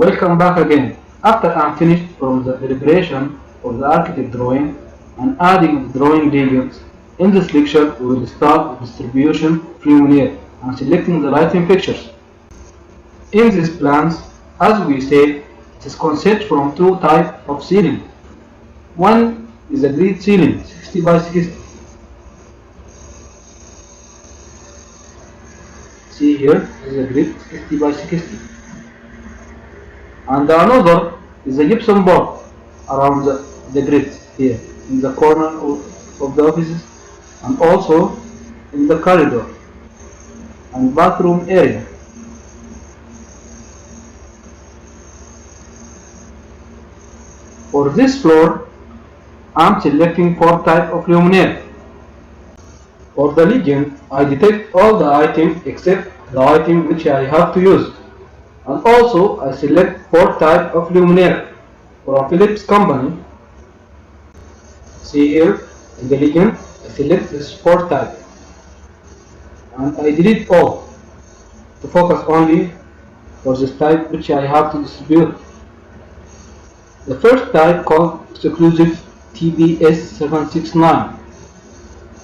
Welcome back again. After I'm finished from the preparation of the architect drawing and adding the drawing details, in this lecture we will start with distribution of luminaire and selecting the lighting fixtures. In these plans, as we said, it is concept from two types of ceiling. One is a grid ceiling, 60 by 60. See here, this is a grid 60 by 60. And another is a gypsum board around the grid here in the corner of the offices and also in the corridor and bathroom area. For this floor, I'm selecting four types of luminaire. For the legend, I detect all the items except the item which I have to use. And also I select four types of luminaire from Philips company. See here in the legend, I select this four type and I delete all to focus only for this type which I have to distribute. The first type called exclusive TBS769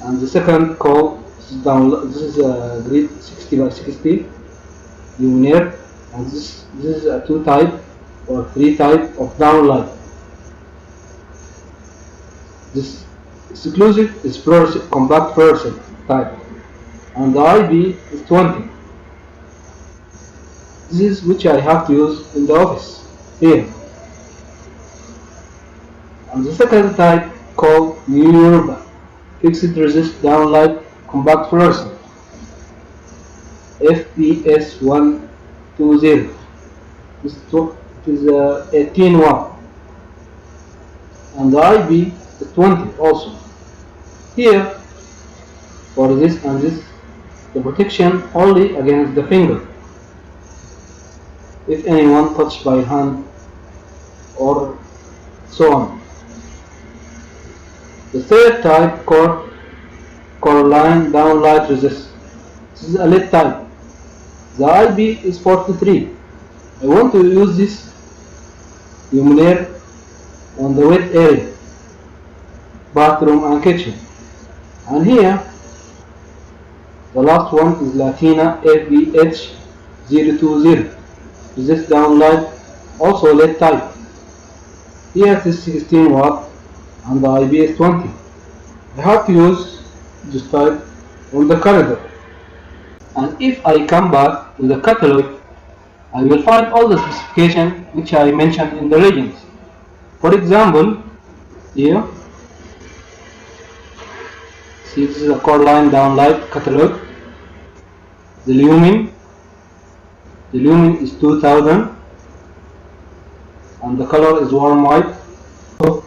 and the second called this is a grid 60 by 60 luminaire. And this is a two type or three type of downlight. This exclusive is fluorescent, compact fluorescent type, and the IB is 20. This is which I have to use in the office here. And the second type called New Europa, fixed resist downlight compact fluorescent, FPS 120. This is 18 watt and the IB is 20 also. Here for this and this, the protection only against the finger if anyone touched by hand or so on. The third type called Coralline downlight resist. This is a LED type. The IB is 43. I want to use this luminaire on the wet area, bathroom and kitchen. And here, the last one is Latina FBH020. Resist downlight, also LED type. Here it is 16 watt and the IB is 20. I have to use this type on the corridor. And if I come back to the catalog, I will find all the specifications which I mentioned in the legends. For example, here, see this is a Coralline downlight catalog. The lumen is 2000 and the color is warm white. So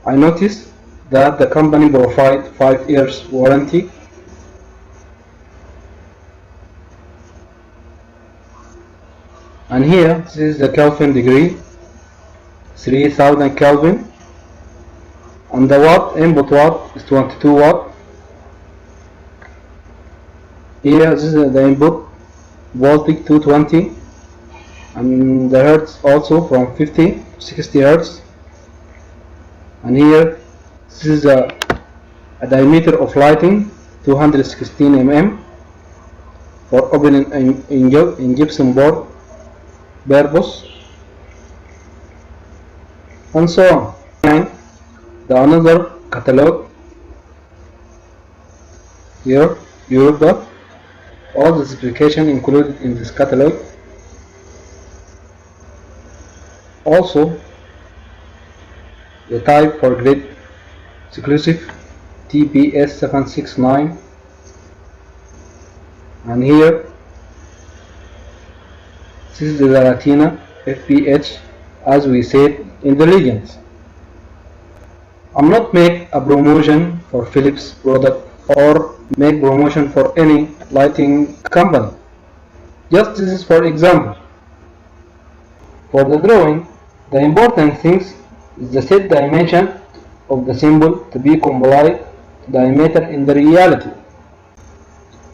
I noticed that the company provides 5 years warranty. And here, this is the Kelvin degree, 3000 Kelvin, and the watt, input watt is 22 watt. Here, this is the input voltage 220, and the hertz also from 50 to 60 hertz. And here, this is a diameter of lighting 216 mm for opening in gypsum board purpose, and so on. The another catalog here, Europa, all the specification included in this catalog. Also the type for grid exclusive TBS769, and here this is the Latina FPH as we said in the legends. I'm not make a promotion for Philips product or make promotion for any lighting company. Just this is for example. For the drawing, the important things is the set dimension of the symbol to be compliant to diameter in the reality.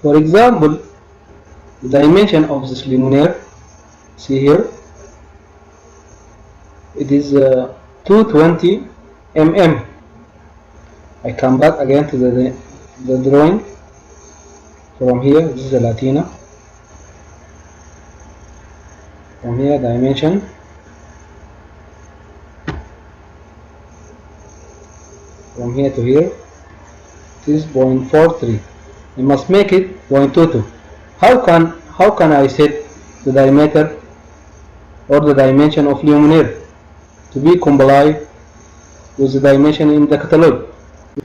For example, the dimension of this luminaire, see here, it is 220 mm. I come back again to the drawing. From here, this is the Latina. From here, dimension. From here to here, this is 0.43. I must make it 0.22. How can I set the diameter or the dimension of luminaire to be compliant with the dimension in the catalog?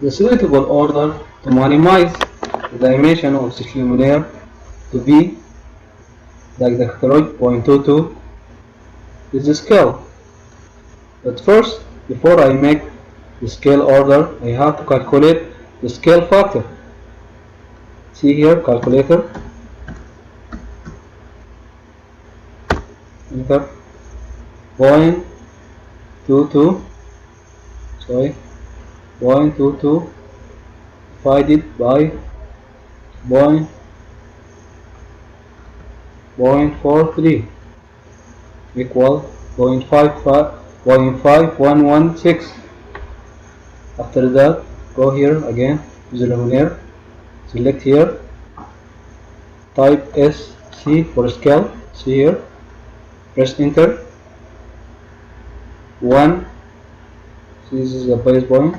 The suitable order to minimize the dimension of this luminaire to be like the catalog 0.22 is the scale. But first, before I make the scale order, I have to calculate the scale factor. See here, calculator. Enter 0.22. Sorry, 0.22 divided by 0.43 equal 0.5116. After that, go here again to the luminaire, select here, type SC for scale, see here, press enter. 1, this is the base point,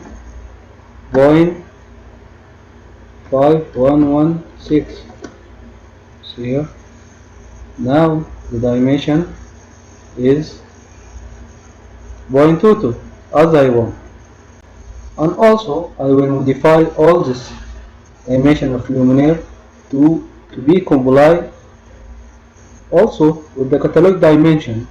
0.5116, see here. Now the dimension is 0.22 as I want. And also I will modify all this dimension of luminaire to be compliant also with the catalog dimension